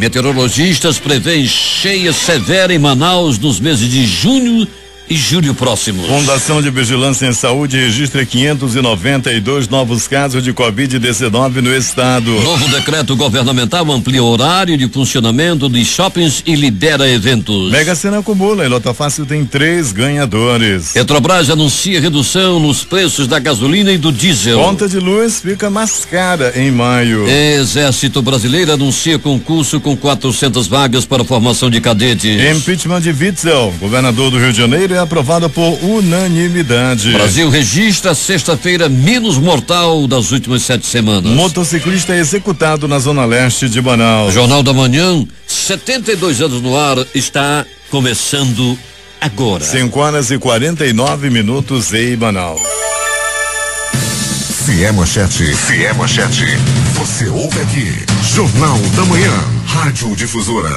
Meteorologistas prevêem cheia severa em Manaus nos meses de junho e julho próximos. Fundação de Vigilância em Saúde registra 592 novos casos de Covid-19 no estado. Novo decreto governamental amplia o horário de funcionamento de shoppings e libera eventos. Mega Sena acumula e Lota Fácil tem 3 ganhadores. Petrobras anuncia redução nos preços da gasolina e do diesel. Conta de luz fica mais cara em maio. Exército Brasileiro anuncia concurso com 400 vagas para formação de cadetes. Impeachment de Witzel, governador do Rio de Janeiro, aprovada por unanimidade. Brasil registra a sexta-feira menos mortal das últimas 7 semanas. Motociclista é executado na zona leste de Manaus. Jornal da Manhã, 72 anos no ar, está começando agora. 5h49 em Manaus. Se é manchete, você ouve aqui. Jornal da Manhã, Rádio Difusora.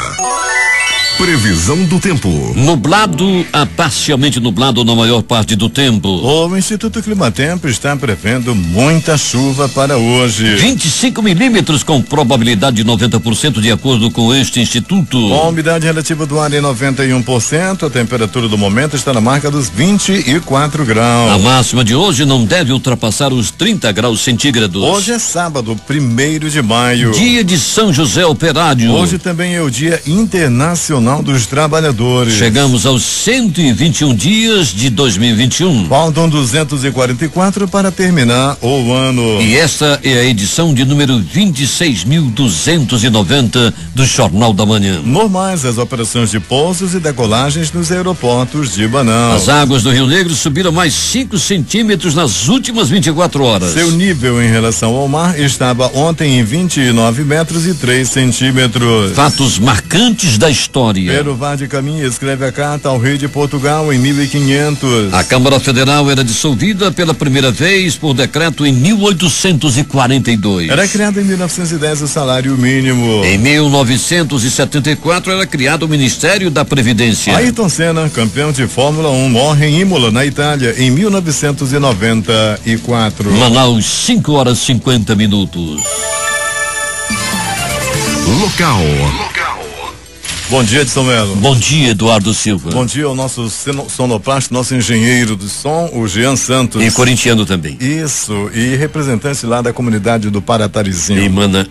Previsão do tempo. Nublado a parcialmente nublado na maior parte do tempo. O Instituto Climatempo está prevendo muita chuva para hoje. 25 milímetros com probabilidade de 90% de acordo com este instituto. Com a umidade relativa do ar em 91%, a temperatura do momento está na marca dos 24 graus. A máxima de hoje não deve ultrapassar os 30 graus centígrados. Hoje é sábado, 1º de maio. Dia de São José Operário. Hoje também é o Dia Internacional dos Trabalhadores. Chegamos aos 121 dias de 2021. Faltam 244 para terminar o ano. E esta é a edição de número 26.290 do Jornal da Manhã. Normais as operações de pousos e decolagens nos aeroportos de Manaus. As águas do Rio Negro subiram mais 5 centímetros nas últimas 24 horas. Seu nível em relação ao mar estava ontem em 29 metros e 3 centímetros. Fatos marcantes da história. Pedro Vaz de Caminha escreve a carta ao rei de Portugal em 1500. A Câmara Federal era dissolvida pela primeira vez por decreto em 1842. Era criado em 1910 o salário mínimo. Em 1974 era criado o Ministério da Previdência. Ayrton Senna, campeão de Fórmula 1, morre em Imola, na Itália, em 1994. Manaus, 5h50. Local. Bom dia, Edson Melo. Bom dia, Eduardo Silva. Bom dia ao nosso sonoplasta, nosso engenheiro do som, o Jean Santos. E corintiano também. Isso, e representante lá da comunidade do Paratarizinho.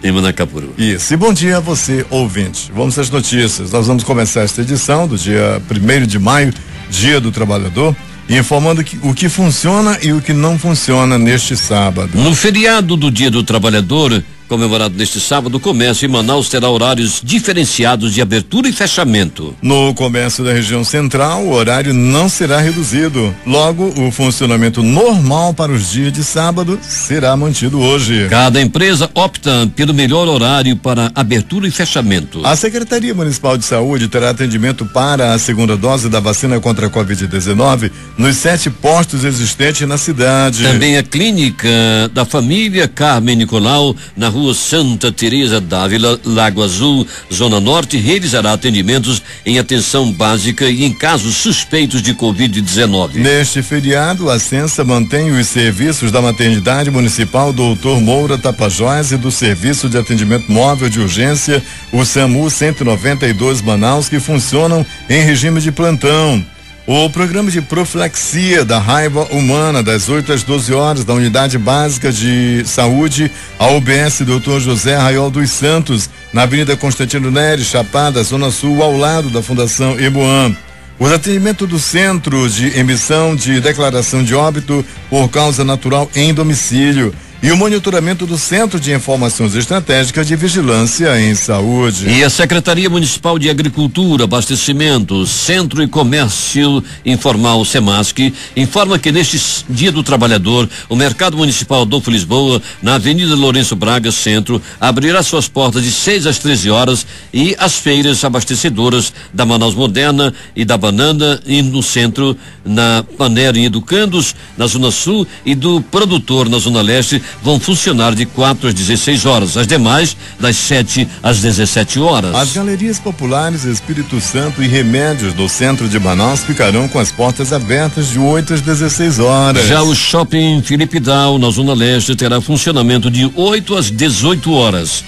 Em Manacapuru. Isso, e bom dia a você, ouvinte. Vamos às notícias. Nós vamos começar esta edição do dia 1º de maio, Dia do Trabalhador, informando o que funciona e o que não funciona neste sábado. No feriado do Dia do Trabalhador, comemorado neste sábado, o comércio em Manaus terá horários diferenciados de abertura e fechamento. No comércio da região central, o horário não será reduzido. Logo, o funcionamento normal para os dias de sábado será mantido hoje. Cada empresa opta pelo melhor horário para abertura e fechamento. A Secretaria Municipal de Saúde terá atendimento para a segunda dose da vacina contra a Covid-19 nos 7 postos existentes na cidade. Também a Clínica da Família Carmen Nicolau, na Rua Santa Teresa d'Ávila, Lago Azul, Zona Norte, realizará atendimentos em atenção básica e em casos suspeitos de Covid-19. Neste feriado, a Censa mantém os serviços da Maternidade Municipal Doutor Moura Tapajós e do Serviço de Atendimento Móvel de Urgência, o SAMU 192 Manaus, que funcionam em regime de plantão. O programa de profilaxia da raiva humana, das 8 às 12 horas, da Unidade Básica de Saúde, a UBS Dr. José Arraiol dos Santos, na Avenida Constantino Nery, Chapada, Zona Sul, ao lado da Fundação Ebuan. Os atendimentos do Centro de Emissão de Declaração de Óbito por Causa Natural em Domicílio. E o monitoramento do Centro de Informações Estratégicas de Vigilância em Saúde. E a Secretaria Municipal de Agricultura, Abastecimento, Centro e Comércio Informal, SEMASC, informa que neste Dia do Trabalhador, o Mercado Municipal Adolfo Lisboa, na Avenida Lourenço Braga, Centro, abrirá suas portas de 6 às 13 horas e as feiras abastecedoras da Manaus Moderna e da Banana, e no centro, na Panera e Educandos, na Zona Sul, e do Produtor, na Zona Leste, vão funcionar de 4 às 16 horas, as demais das 7 às 17 horas. As galerias populares Espírito Santo e Remédios do centro de Manaus ficarão com as portas abertas de 8 às 16 horas. Já o Shopping Felipe Dal, na Zona Leste, terá funcionamento de 8 às 18 horas.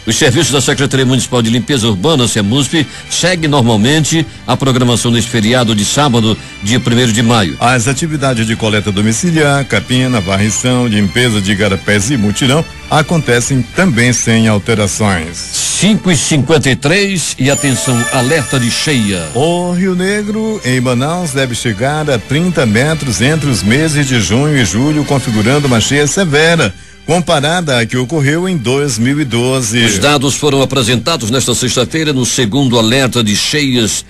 Os serviços da Secretaria Municipal de Limpeza Urbana, SEMUSP, segue normalmente a programação deste feriado de sábado, dia 1º de maio. As atividades de coleta domiciliar, capina, varrição, limpeza de igarapés e mutirão acontecem também sem alterações. 5h53 e atenção, alerta de cheia. O Rio Negro, em Manaus, deve chegar a 30 metros entre os meses de junho e julho, configurando uma cheia severa, comparada à que ocorreu em 2012. Os dados foram apresentados nesta sexta-feira no segundo alerta de cheias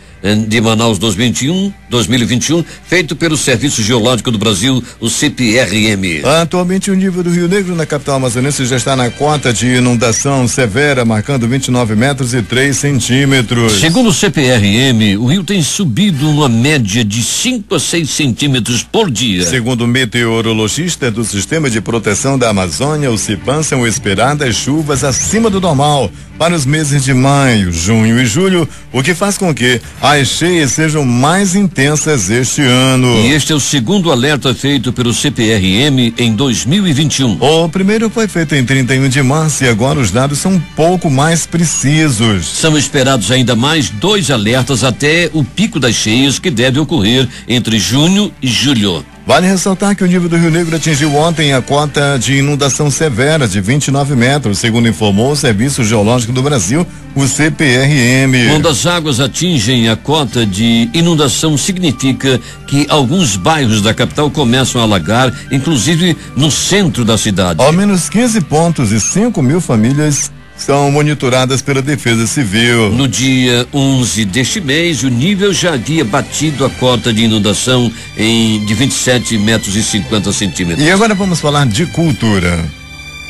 de Manaus 2021, feito pelo Serviço Geológico do Brasil, o CPRM. Atualmente o nível do Rio Negro na capital amazonense já está na cota de inundação severa, marcando 29 metros e 3 centímetros. Segundo o CPRM, o rio tem subido uma média de 5 a 6 centímetros por dia. Segundo o meteorologista do Sistema de Proteção da Amazônia, o CIPAM, são esperadas chuvas acima do normal para os meses de maio, junho e julho, o que faz com que as cheias sejam mais intensas este ano. E este é o segundo alerta feito pelo CPRM em 2021. O primeiro foi feito em 31 de março e agora os dados são um pouco mais precisos. São esperados ainda mais 2 alertas até o pico das cheias, que deve ocorrer entre junho e julho. Vale ressaltar que o nível do Rio Negro atingiu ontem a cota de inundação severa de 29 metros, segundo informou o Serviço Geológico do Brasil, o CPRM. Quando as águas atingem a cota de inundação, significa que alguns bairros da capital começam a alagar, inclusive no centro da cidade. Ao menos 15 pontos e 5 mil famílias são monitoradas pela Defesa Civil. No dia 11 deste mês, o nível já havia batido a cota de inundação de 27 metros e 50 centímetros. E agora vamos falar de cultura.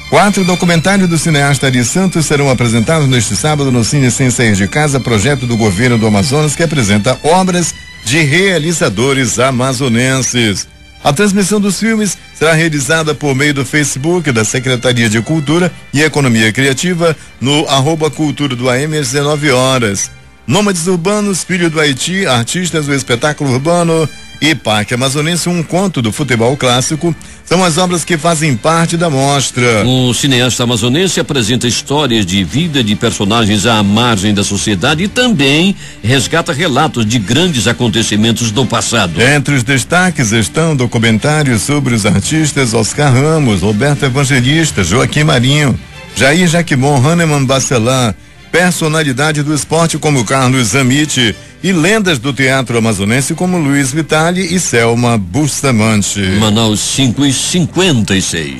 4 documentários do cineasta Ari Santos serão apresentados neste sábado no Cine Sem Sair de Casa, projeto do governo do Amazonas que apresenta obras de realizadores amazonenses. A transmissão dos filmes será realizada por meio do Facebook da Secretaria de Cultura e Economia Criativa no @cultura do AM às 19 horas. Nômades Urbanos, Filho do Haiti, Artistas do Espetáculo Urbano e Parque Amazonense, um conto do futebol clássico, são as obras que fazem parte da mostra. O cineasta amazonense apresenta histórias de vida de personagens à margem da sociedade e também resgata relatos de grandes acontecimentos do passado. Entre os destaques estão documentários sobre os artistas Oscar Ramos, Roberto Evangelista, Joaquim Marinho, Jair Jaquimon, Hahnemann Bacelar, personalidade do esporte como Carlos Zamit e lendas do teatro amazonense como Luiz Vitali e Selma Bustamante. Manaus 5h56.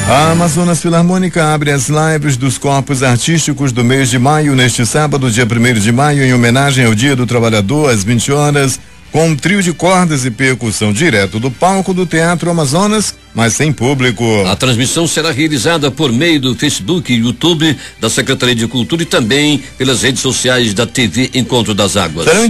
A Amazonas Filarmônica abre as lives dos corpos artísticos do mês de maio neste sábado, dia 1º de maio, em homenagem ao Dia do Trabalhador, às 20 horas, com um trio de cordas e percussão direto do palco do Teatro Amazonas, mas sem público. A transmissão será realizada por meio do Facebook e YouTube da Secretaria de Cultura e também pelas redes sociais da TV Encontro das Águas. Serão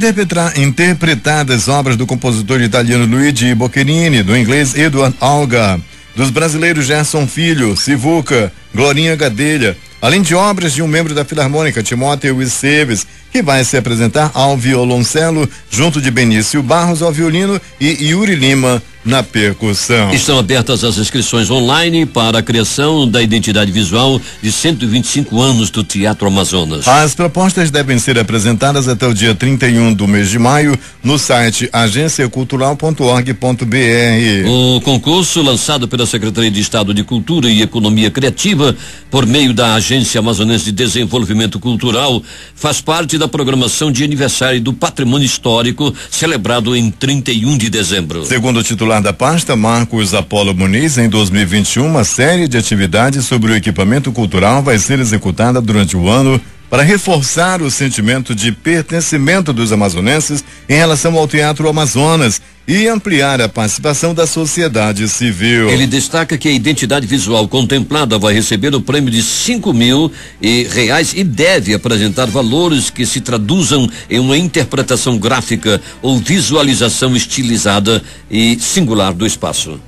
interpretadas obras do compositor italiano Luigi Boccherini, do inglês Edward Alga, dos brasileiros Gerson Filho, Sivuca, Glorinha Gadelha, além de obras de um membro da Filarmônica, Timóteo Esteves, que vai se apresentar ao violoncelo, junto de Benício Barros ao violino e Yuri Lima na percussão. Estão abertas as inscrições online para a criação da identidade visual de 125 anos do Teatro Amazonas. As propostas devem ser apresentadas até o dia 31 do mês de maio no site agenciacultural.org.br. O concurso, lançado pela Secretaria de Estado de Cultura e Economia Criativa por meio da Agência Amazonense de Desenvolvimento Cultural, faz parte da programação de aniversário do Patrimônio Histórico, celebrado em 31 de dezembro. Segundo o titular da pasta, Marcos Apolo Muniz, em 2021, uma série de atividades sobre o equipamento cultural vai ser executada durante o ano para reforçar o sentimento de pertencimento dos amazonenses em relação ao Teatro Amazonas e ampliar a participação da sociedade civil. Ele destaca que a identidade visual contemplada vai receber o prêmio de R$5.000 e deve apresentar valores que se traduzam em uma interpretação gráfica ou visualização estilizada e singular do espaço.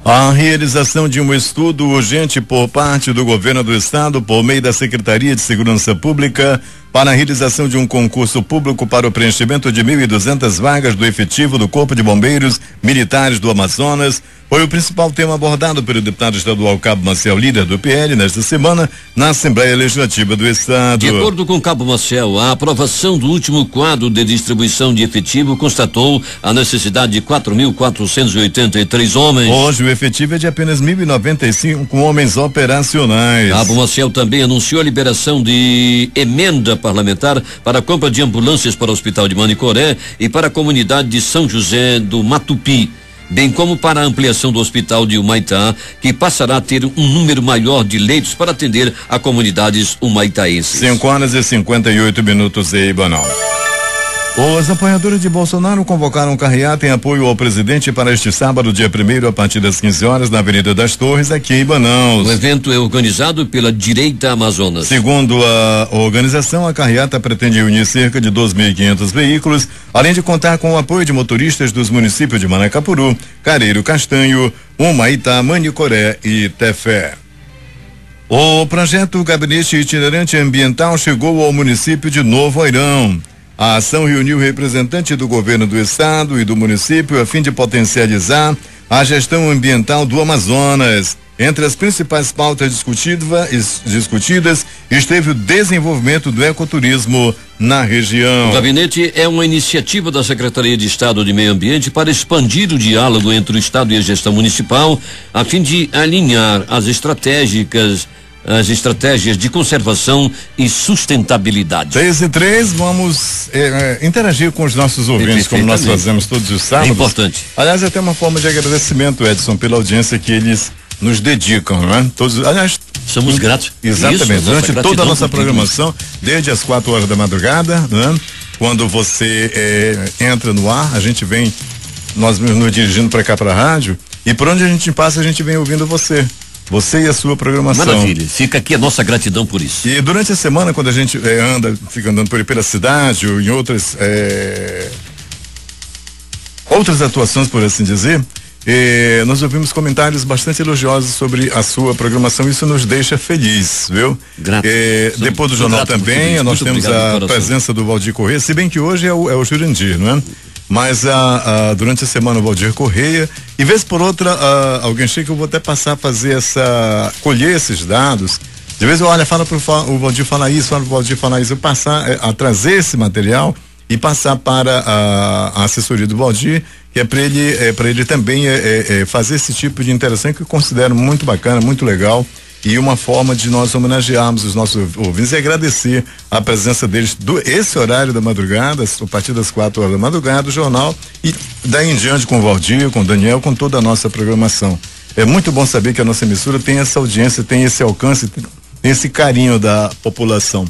A realização de um estudo urgente por parte do governo do estado, por meio da Secretaria de Segurança Pública, para a realização de um concurso público para o preenchimento de 1.200 vagas do efetivo do Corpo de Bombeiros Militares do Amazonas foi o principal tema abordado pelo deputado estadual Cabo Maciel, líder do PL, nesta semana, na Assembleia Legislativa do Estado. De acordo com Cabo Maciel, a aprovação do último quadro de distribuição de efetivo constatou a necessidade de 4.483 homens. Hoje o efetivo é de apenas 1.095 homens operacionais. Cabo Maciel também anunciou a liberação de emenda parlamentar para a compra de ambulâncias para o Hospital de Manicoré e para a comunidade de São José do Matupi, bem como para a ampliação do Hospital de Humaitá, que passará a ter um número maior de leitos para atender a comunidades humaitaenses. 5h58 em Banal. Os apoiadores de Bolsonaro convocaram carreata em apoio ao presidente para este sábado, dia 1º, a partir das 15 horas, na Avenida das Torres, aqui em Manaus. O evento é organizado pela Direita Amazonas. Segundo a organização, a carreata pretende unir cerca de 2.500 veículos, além de contar com o apoio de motoristas dos municípios de Manacapuru, Careiro Castanho, Humaitá, Manicoré e Tefé. O projeto Gabinete Itinerante Ambiental chegou ao município de Novo Airão. A ação reuniu representantes do governo do estado e do município a fim de potencializar a gestão ambiental do Amazonas. Entre as principais pautas discutidas esteve o desenvolvimento do ecoturismo na região. O gabinete é uma iniciativa da Secretaria de Estado de Meio Ambiente para expandir o diálogo entre o estado e a gestão municipal, a fim de alinhar as estratégias de conservação e sustentabilidade. 6h03, vamos interagir com os nossos ouvintes, como nós fazemos todos os sábados. É importante. Aliás, é até uma forma de agradecimento, Edson, pela audiência que eles nos dedicam, não é? Todos, aliás, somos gratos. Exatamente. Isso, durante toda a nossa programação, desde as 4 horas da madrugada, né? Quando você entra no ar, a gente vem, nós nos dirigindo para cá, para a rádio, e por onde a gente passa, a gente vem ouvindo você e a sua programação. Maravilha, fica aqui a nossa gratidão por isso. E durante a semana, quando a gente fica andando pela cidade ou em outras atuações, por assim dizer, nós ouvimos comentários bastante elogiosos sobre a sua programação. Isso nos deixa feliz, viu? Grato. Depois do jornal também, nós temos a presença do Valdir Correia, se bem que hoje é o Jurandir, não é? Mas durante a semana o Valdir Correia, e vez por outra alguém chega, eu vou até passar a fazer colher esses dados. De vez fala o Valdir falar isso, fala pro Valdir falar isso, eu passar a trazer esse material e passar para a assessoria do Valdir, que é para ele também fazer esse tipo de interação que eu considero muito bacana, muito legal. E uma forma de nós homenagearmos os nossos ouvintes e agradecer a presença deles esse horário da madrugada, a partir das 4 horas da madrugada, do jornal, e daí em diante com o Valdir, com o Daniel, com toda a nossa programação. É muito bom saber que a nossa emissora tem essa audiência, tem esse alcance, tem esse carinho da população.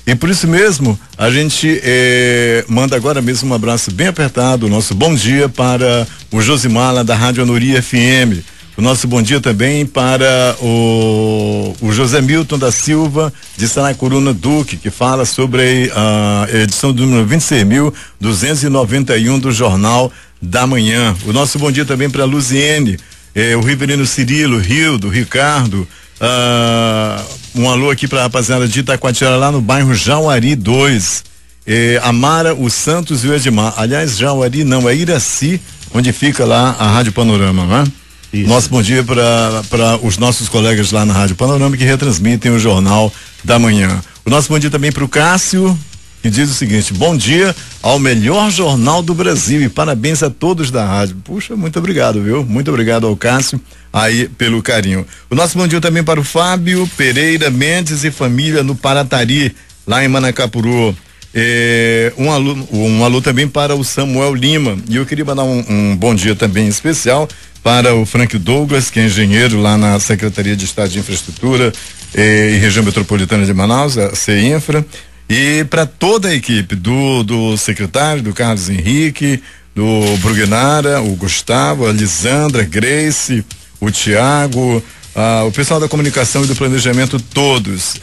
E por isso mesmo, a gente manda agora mesmo um abraço bem apertado, o nosso bom dia para o Josimar lá da Rádio Anoria FM. O nosso bom dia também para o José Milton da Silva de Saracuruna Duque, que fala sobre a edição do número 26.291 do Jornal da Manhã. O nosso bom dia também para a Luziene, o Riverino Cirilo, Rildo, Ricardo, um alô aqui para a rapaziada de Itacoatiara, lá no bairro Jauari 2, a Mara, o Santos e o Edmar. Aliás, Jauari não, é Iraci, onde fica lá a Rádio Panorama, não é? Isso. Nosso bom dia para os nossos colegas lá na Rádio Panorama que retransmitem o Jornal da Manhã. O nosso bom dia também para o Cássio, que diz o seguinte: bom dia ao melhor jornal do Brasil e parabéns a todos da rádio. Puxa, muito obrigado, viu? Muito obrigado ao Cássio aí pelo carinho. O nosso bom dia também para o Fábio Pereira Mendes e família no Paratari, lá em Manacapuru. Um alô também para o Samuel Lima, e eu queria mandar um bom dia também especial para o Frank Douglas, que é engenheiro lá na Secretaria de Estado de Infraestrutura e Região Metropolitana de Manaus, a CEINFRA, e para toda a equipe do secretário, do Carlos Henrique, do Brugnara, o Gustavo, a Lisandra, Grace, o Tiago, o pessoal da comunicação e do planejamento, todos.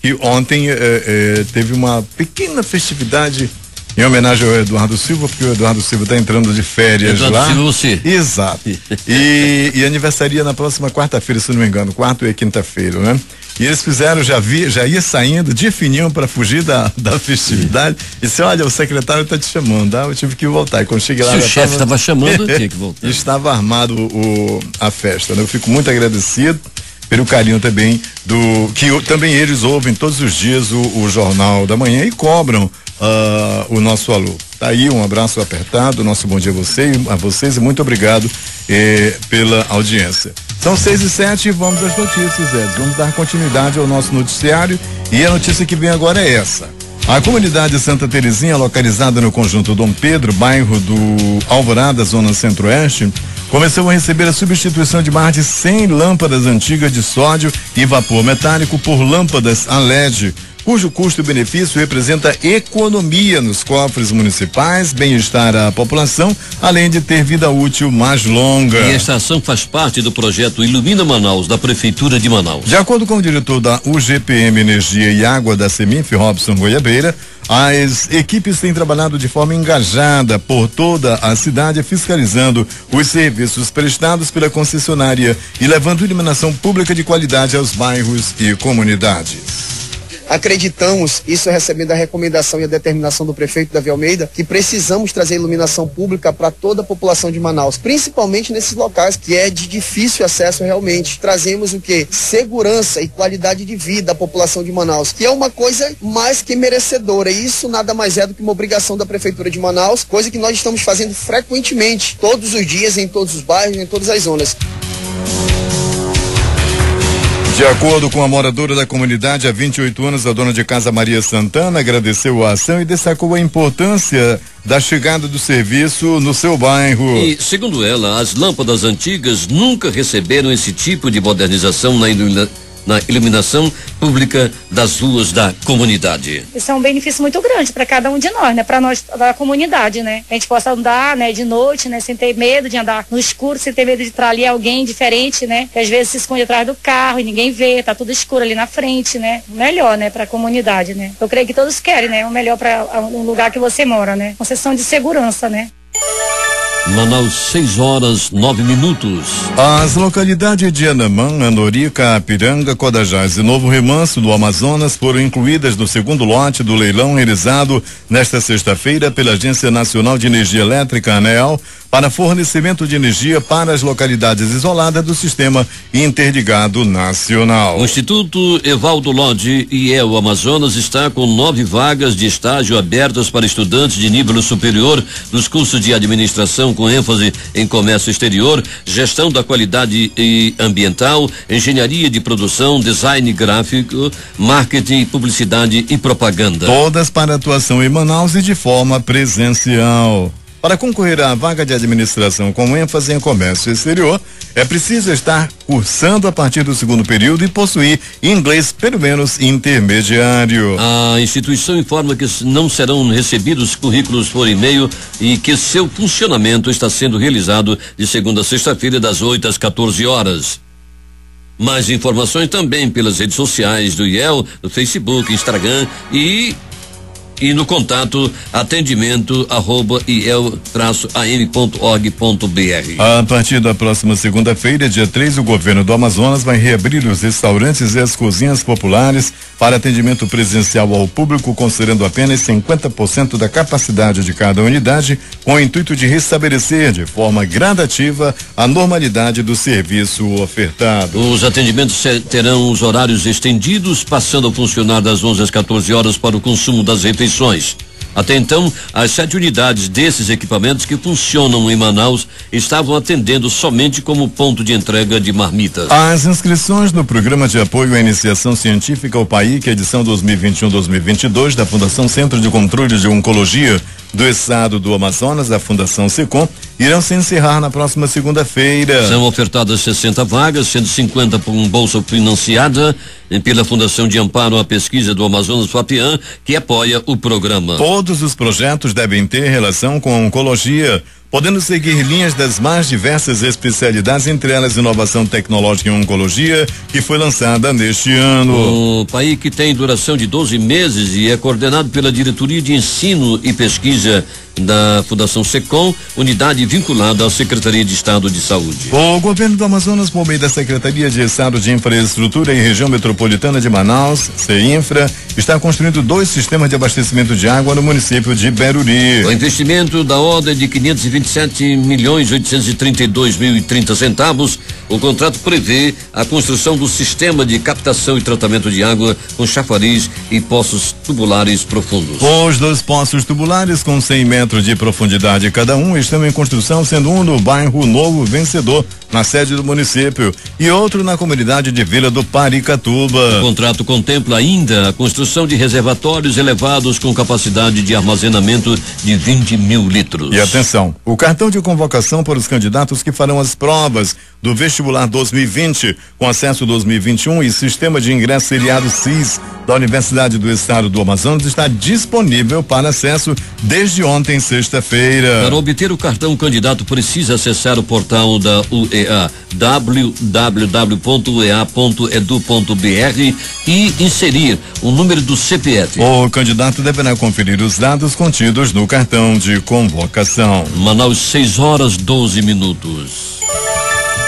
E ontem teve uma pequena festividade em homenagem ao Eduardo Silva, porque o Eduardo Silva está entrando de férias lá. Silva, você. Exato. E aniversaria na próxima quarta-feira, se não me engano, quarta e quinta-feira, né? E eles fizeram, já ia saindo de fininho para fugir da festividade. E disse, olha, o secretário está te chamando, tá? Eu tive que voltar. E quando cheguei lá, se o chefe estava chamando, tinha que voltar. Estava armado a festa, né? Eu fico muito agradecido pelo carinho também também eles ouvem todos os dias o Jornal da Manhã e cobram o nosso alô. Tá aí, um abraço apertado, nosso bom dia a vocês e muito obrigado pela audiência. São 6:07 e vamos às notícias, Edson. Vamos dar continuidade ao nosso noticiário e a notícia que vem agora é essa. A comunidade Santa Terezinha, localizada no conjunto Dom Pedro, bairro do Alvorada, zona centro-oeste, começou a receber a substituição de mais de 100 lâmpadas antigas de sódio e vapor metálico por lâmpadas a LED, cujo custo-benefício representa economia nos cofres municipais, bem-estar à população, além de ter vida útil mais longa. E esta ação faz parte do projeto Ilumina Manaus, da Prefeitura de Manaus. De acordo com o diretor da UGPM Energia e Água da CEMIF, Robson Goiabeira, as equipes têm trabalhado de forma engajada por toda a cidade, fiscalizando os serviços prestados pela concessionária e levando iluminação pública de qualidade aos bairros e comunidades. Acreditamos, isso recebendo a recomendação e a determinação do prefeito Davi Almeida, que precisamos trazer iluminação pública para toda a população de Manaus, principalmente nesses locais que é de difícil acesso realmente. Trazemos o quê? Segurança e qualidade de vida à população de Manaus, que é uma coisa mais que merecedora. E isso nada mais é do que uma obrigação da prefeitura de Manaus, coisa que nós estamos fazendo frequentemente, todos os dias, em todos os bairros, em todas as zonas. De acordo com a moradora da comunidade, há 28 anos, a dona de casa Maria Santana agradeceu a ação e destacou a importância da chegada do serviço no seu bairro. E, segundo ela, as lâmpadas antigas nunca receberam esse tipo de modernização na iluminação pública das ruas da comunidade. Isso é um benefício muito grande para cada um de nós, né? Para nós da comunidade, né? A gente possa andar, né, de noite, né, sem ter medo de andar no escuro, sem ter medo de entrar ali alguém diferente, né? Que às vezes se esconde atrás do carro e ninguém vê, tá tudo escuro ali na frente, né? Melhor, né, para a comunidade, né? Eu creio que todos querem, né? O melhor para um lugar que você mora, né? Concessão de segurança, né? Manaus, 6:09. As localidades de Anamã, Anorica, Apiranga, Codajás e Novo Remanso do Amazonas foram incluídas no segundo lote do leilão realizado nesta sexta-feira pela Agência Nacional de Energia Elétrica, ANEEL, para fornecimento de energia para as localidades isoladas do Sistema Interligado Nacional. O Instituto Evaldo Lodge IEL Amazonas está com 9 vagas de estágio abertas para estudantes de nível superior nos cursos de administração com ênfase em comércio exterior, gestão da qualidade e ambiental, engenharia de produção, design gráfico, marketing, publicidade e propaganda. Todas para atuação em Manaus e de forma presencial. Para concorrer à vaga de administração com ênfase em comércio exterior, é preciso estar cursando a partir do segundo período e possuir inglês pelo menos intermediário. A instituição informa que não serão recebidos currículos por e-mail e que seu funcionamento está sendo realizado de segunda a sexta-feira das 8 às 14 horas. Mais informações também pelas redes sociais do IEL, no Facebook, Instagram e no contato atendimento@iel-am.org.br. A partir da próxima segunda-feira, dia 3, o governo do Amazonas vai reabrir os restaurantes e as cozinhas populares para atendimento presencial ao público, considerando apenas 50% da capacidade de cada unidade, com o intuito de restabelecer de forma gradativa a normalidade do serviço ofertado. Os atendimentos terão os horários estendidos, passando a funcionar das 11 às 14 horas para o consumo das refeições. Até então, as 7 unidades desses equipamentos que funcionam em Manaus estavam atendendo somente como ponto de entrega de marmitas. As inscrições no Programa de Apoio à Iniciação Científica, o PAIC, edição 2021-2022, da Fundação Centro de Controle de Oncologia do Estado do Amazonas, da Fundação SECOM, irão se encerrar na próxima segunda-feira. São ofertadas 60 vagas, sendo 50 por uma bolsa financiada pela Fundação de Amparo à Pesquisa do Amazonas FAPIAN, que apoia o programa. Todos os projetos devem ter relação com a oncologia, podendo seguir linhas das mais diversas especialidades, entre elas inovação tecnológica em oncologia, que foi lançada neste ano. O PAIC tem duração de 12 meses e é coordenado pela Diretoria de Ensino e Pesquisa da Fundação Secom, unidade vinculada à Secretaria de Estado de Saúde. O governo do Amazonas, por meio da Secretaria de Estado de Infraestrutura e Região Metropolitana de Manaus, CEINFRA, está construindo 2 sistemas de abastecimento de água no município de Beruri. O investimento da ordem de 527.832.030 centavos, o contrato prevê a construção do sistema de captação e tratamento de água com chafariz e poços tubulares profundos. Os 2 poços tubulares com 100 metros de profundidade cada um estão em construção, sendo um no bairro Novo Vencedor, na sede do município, e outro na comunidade de Vila do Paricatuba. O contrato contempla ainda a construção de reservatórios elevados com capacidade de armazenamento de 20 mil litros. E atenção, o cartão de convocação para os candidatos que farão as provas do vestibular 2020 com acesso 2021 e sistema de ingresso seriado SIS da Universidade do Estado do Amazonas está disponível para acesso desde ontem, sexta-feira. Para obter o cartão, o candidato precisa acessar o portal da UEA, www.uea.edu.br, e inserir o número do CPF. O candidato deverá conferir os dados contidos no cartão de convocação. Manaus, 6h12.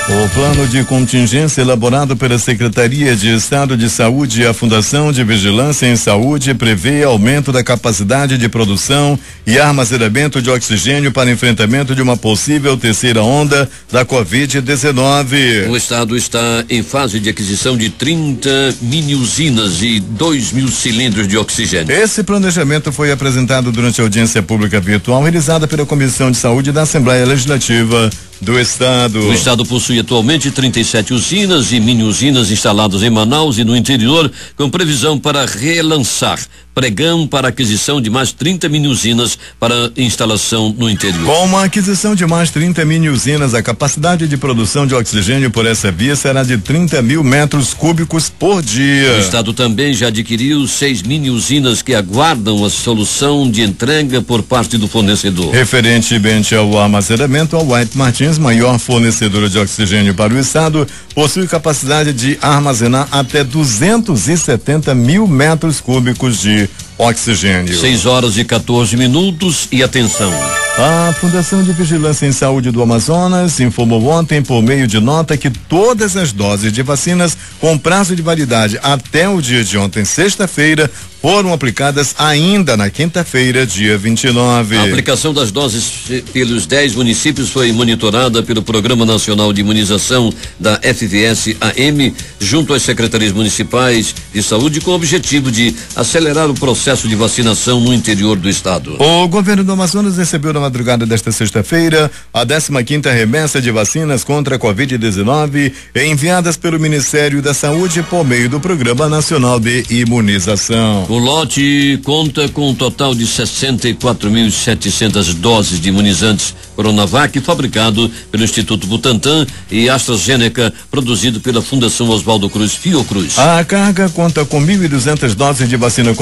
O plano de contingência elaborado pela Secretaria de Estado de Saúde e a Fundação de Vigilância em Saúde prevê aumento da capacidade de produção e armazenamento de oxigênio para enfrentamento de uma possível terceira onda da Covid-19. O estado está em fase de aquisição de 30 mini-usinas e 2.000 cilindros de oxigênio. Esse planejamento foi apresentado durante a audiência pública virtual realizada pela Comissão de Saúde da Assembleia Legislativa do Estado. O Estado possui atualmente 37 usinas e mini-usinas instaladas em Manaus e no interior, com previsão para relançar pregão para aquisição de mais 30 mini-usinas para instalação no interior. Com a aquisição de mais 30 mini-usinas, a capacidade de produção de oxigênio por essa via será de 30 mil metros cúbicos por dia. O Estado também já adquiriu 6 mini-usinas que aguardam a solução de entrega por parte do fornecedor. Referentemente ao armazenamento, a White Martins, maior fornecedora de oxigênio para o Estado, possui capacidade de armazenar até 270 mil metros cúbicos de oxigênio. 6h14 e atenção. A Fundação de Vigilância em Saúde do Amazonas informou ontem, por meio de nota, que todas as doses de vacinas com prazo de validade até o dia de ontem, sexta-feira, foram aplicadas ainda na quinta-feira, dia 29. A aplicação das doses pelos 10 municípios foi monitorada pelo Programa Nacional de Imunização da FVS-AM, junto às secretarias municipais de saúde, com o objetivo de acelerar o processo de vacinação no interior do estado. O governo do Amazonas recebeu na madrugada desta sexta-feira a 15ª remessa de vacinas contra a Covid-19 enviadas pelo Ministério da Saúde por meio do Programa Nacional de Imunização. O lote conta com um total de 64.700 doses de imunizantes Coronavac, fabricado pelo Instituto Butantan, e AstraZeneca, produzido pela Fundação Oswaldo Cruz Fiocruz. A carga conta com 1.200 doses de vacina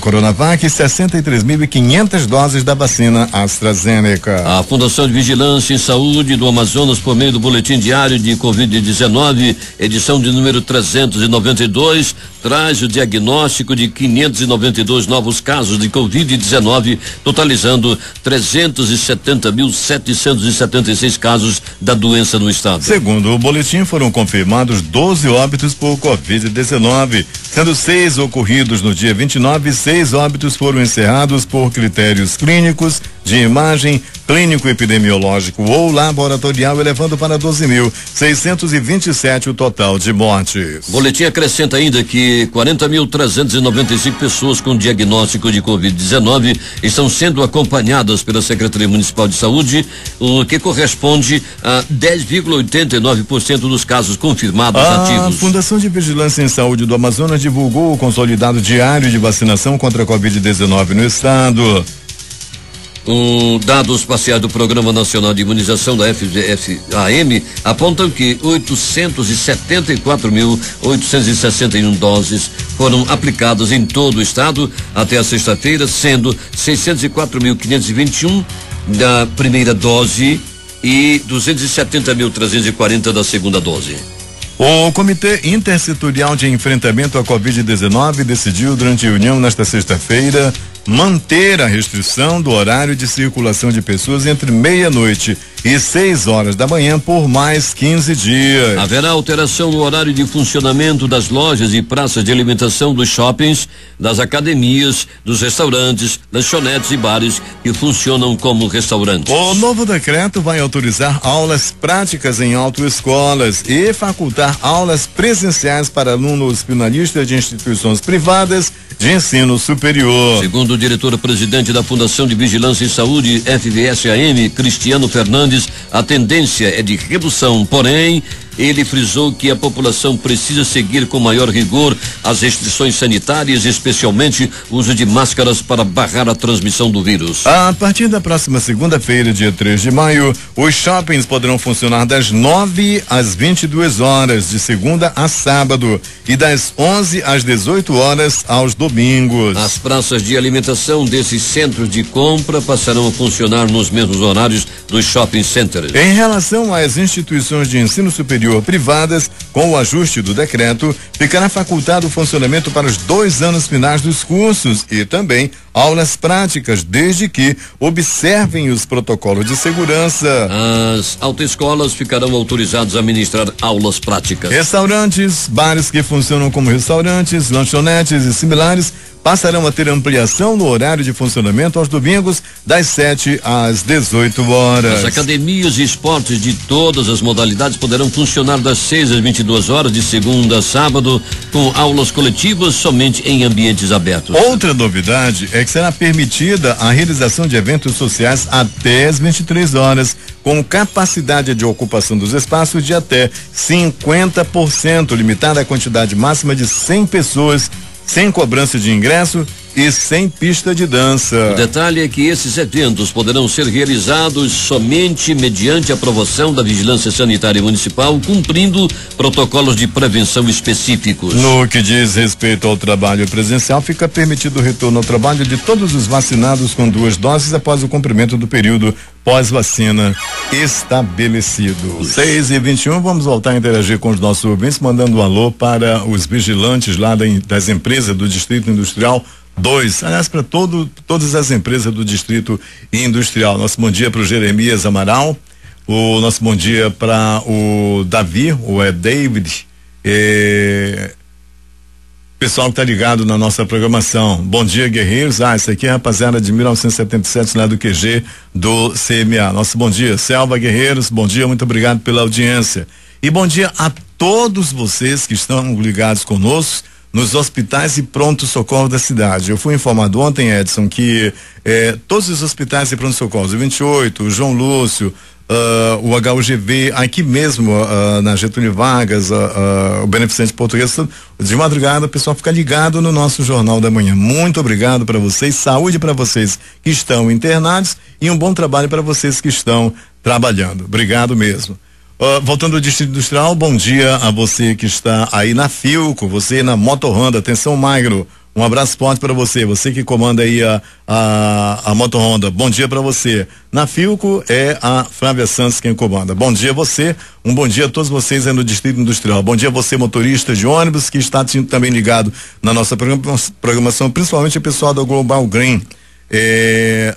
Coronavac e 63.500 doses da vacina AstraZeneca. A Fundação de Vigilância em Saúde do Amazonas, por meio do Boletim Diário de Covid-19, edição de número 392, traz o diagnóstico de 592 novos casos de Covid-19, totalizando 370.776 casos da doença no estado. Segundo o boletim, foram confirmados 12 óbitos por Covid-19, sendo 6 ocorridos no dia 29 e 6 óbitos foram encerrados por critérios clínicos, de imagem, clínico epidemiológico ou laboratorial, elevando para 12.627 o total de mortes. O boletim acrescenta ainda que 40.395 pessoas com diagnóstico de Covid-19 estão sendo acompanhadas pela Secretaria Municipal de Saúde, o que corresponde a 10,89% dos casos confirmados ativos. A Fundação de Vigilância em Saúde do Amazonas divulgou o consolidado diário de vacinação contra a Covid-19 no estado. Dados parciais do Programa Nacional de Imunização da FVS-AM apontam que 874.861 doses foram aplicadas em todo o estado até a sexta-feira, sendo 604.521 da primeira dose e 270.340 da segunda dose. O Comitê Intersetorial de Enfrentamento à Covid-19 decidiu, durante reunião nesta sexta-feira, manter a restrição do horário de circulação de pessoas entre meia-noite e 6 horas da manhã por mais 15 dias. Haverá alteração no horário de funcionamento das lojas e praças de alimentação dos shoppings, das academias, dos restaurantes, lanchonetes e bares que funcionam como restaurantes. O novo decreto vai autorizar aulas práticas em autoescolas e facultar aulas presenciais para alunos finalistas de instituições privadas de ensino superior. Segundo o diretor-presidente da Fundação de Vigilância em Saúde, FVS-AM, Cristiano Fernandes, a tendência é de redução, porém, ele frisou que a população precisa seguir com maior rigor as restrições sanitárias, especialmente o uso de máscaras para barrar a transmissão do vírus. A partir da próxima segunda-feira, dia 3 de maio, os shoppings poderão funcionar das 9 às 22 horas, de segunda a sábado, e das 11 às 18 horas aos domingos. As praças de alimentação desses centros de compra passarão a funcionar nos mesmos horários dos shopping centers. Em relação às instituições de ensino superior privadas, com o ajuste do decreto, ficará facultado o funcionamento para os 2 anos finais dos cursos e também aulas práticas, desde que observem os protocolos de segurança. As autoescolas ficarão autorizadas a ministrar aulas práticas. Restaurantes, bares que funcionam como restaurantes, lanchonetes e similares passarão a ter ampliação no horário de funcionamento aos domingos, das 7 às 18 horas. As academias e esportes de todas as modalidades poderão funcionar das 6 às 22 horas, de segunda a sábado, com aulas coletivas somente em ambientes abertos. Outra novidade é que será permitida a realização de eventos sociais até às 23 horas, com capacidade de ocupação dos espaços de até 50%, limitada à quantidade máxima de 100 pessoas, sem cobrança de ingresso e sem pista de dança. O detalhe é que esses eventos poderão ser realizados somente mediante aprovação da Vigilância Sanitária Municipal, cumprindo protocolos de prevenção específicos. No que diz respeito ao trabalho presencial, fica permitido o retorno ao trabalho de todos os vacinados com 2 doses após o cumprimento do período pós-vacina estabelecido. 6h21, vamos voltar a interagir com os nossos ouvintes, mandando um alô para os vigilantes lá das empresas do Distrito Industrial 2, aliás, para todas as empresas do Distrito Industrial. Nosso bom dia para o Jeremias Amaral, o nosso bom dia para o Davi, ou David, pessoal que está ligado na nossa programação. Bom dia, guerreiros. Isso aqui é a rapaziada de 1977 lá do QG do CMA. Nosso bom dia, Selva Guerreiros, bom dia, muito obrigado pela audiência. E bom dia a todos vocês que estão ligados conosco nos hospitais e pronto-socorro da cidade. Eu fui informado ontem, Edson, que todos os hospitais e pronto-socorros, o 28, o João Lúcio, o HUGV, aqui mesmo na Getúlio Vargas, o Beneficente Português, de madrugada o pessoal fica ligado no nosso Jornal da Manhã. Muito obrigado para vocês, saúde para vocês que estão internados e um bom trabalho para vocês que estão trabalhando. Obrigado mesmo. Voltando ao Distrito Industrial, bom dia a você que está aí na Filco, você na Moto Honda, atenção Magno, um abraço forte para você que comanda aí a Moto Honda, bom dia para você. Na Filco é a Flávia Santos quem comanda. Bom dia a você, um bom dia a todos vocês aí no Distrito Industrial. Bom dia a você, motorista de ônibus, que está também ligado na nossa programação, principalmente o pessoal da Global Green.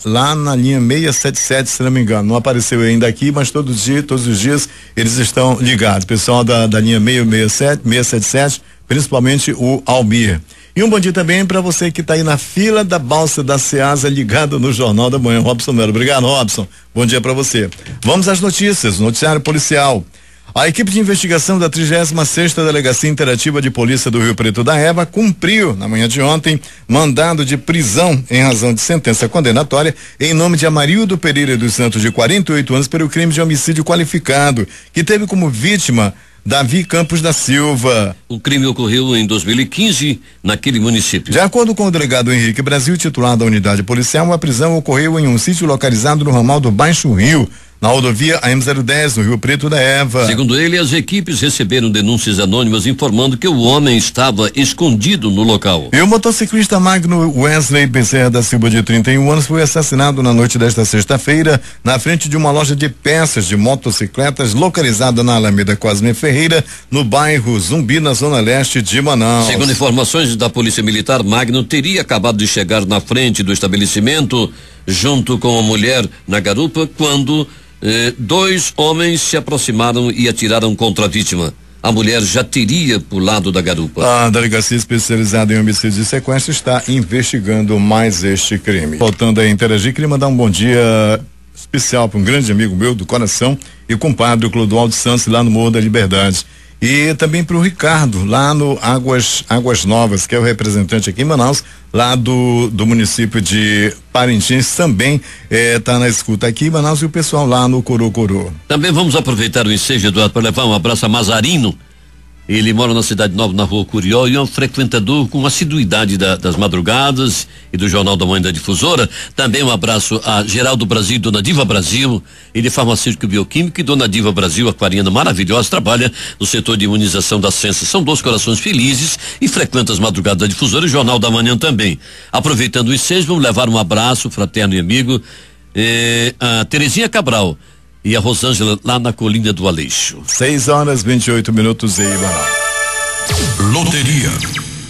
Lá na linha 677, se não me engano, não apareceu ainda aqui, mas todos os dias eles estão ligados, pessoal da linha 677, principalmente o Almir. E um bom dia também para você que está aí na fila da balsa da Ceasa, ligado no Jornal da Manhã, Robson Melo. Obrigado, Robson, bom dia para você. Vamos às notícias, noticiário policial. A equipe de investigação da 36ª Delegacia Interativa de Polícia do Rio Preto da Eva cumpriu, na manhã de ontem, mandado de prisão em razão de sentença condenatória em nome de Amarildo Pereira dos Santos, de 48 anos, pelo crime de homicídio qualificado, que teve como vítima Davi Campos da Silva. O crime ocorreu em 2015 naquele município. De acordo com o delegado Henrique Brasil, titular da unidade policial, a prisão ocorreu em um sítio localizado no ramal do Baixo Rio, na rodovia AM010, no Rio Preto da Eva. Segundo ele, as equipes receberam denúncias anônimas informando que o homem estava escondido no local. E o motociclista Magno Wesley Bezerra da Silva, de 31 anos, foi assassinado na noite desta sexta-feira na frente de uma loja de peças de motocicletas localizada na Alameda Cosme Ferreira, no bairro Zumbi, na zona leste de Manaus. Segundo informações da Polícia Militar, Magno teria acabado de chegar na frente do estabelecimento junto com a mulher na garupa quando dois homens se aproximaram e atiraram contra a vítima. A mulher já teria pulado da garupa. A delegacia especializada em homicídios e sequestros está investigando mais este crime. Voltando a interagir, queria mandar um bom dia especial para um grande amigo meu do coração e compadre Clodoaldo Santos, lá no Morro da Liberdade. E também para o Ricardo, lá no Águas Novas, que é o representante aqui em Manaus, lá do município de Parintins, também tá na escuta aqui em Manaus, e o pessoal lá no Corocoro. Também vamos aproveitar o ensejo, Eduardo, para levar um abraço a Mazarino. Ele mora na Cidade Nova, na Rua Curió, e é um frequentador com assiduidade das madrugadas e do Jornal da Manhã da Difusora. Também um abraço a Geraldo Brasil e Dona Diva Brasil. Ele é farmacêutico bioquímico, e Dona Diva Brasil, aquariana maravilhosa, trabalha no setor de imunização da ciência. São dois corações felizes e frequentam as madrugadas da Difusora e o Jornal da Manhã também. Aproveitando o ensejo, vamos levar um abraço fraterno e amigo a Terezinha Cabral e a Rosângela, lá na Colina do Aleixo. 6h28 em Manaus. Loteria.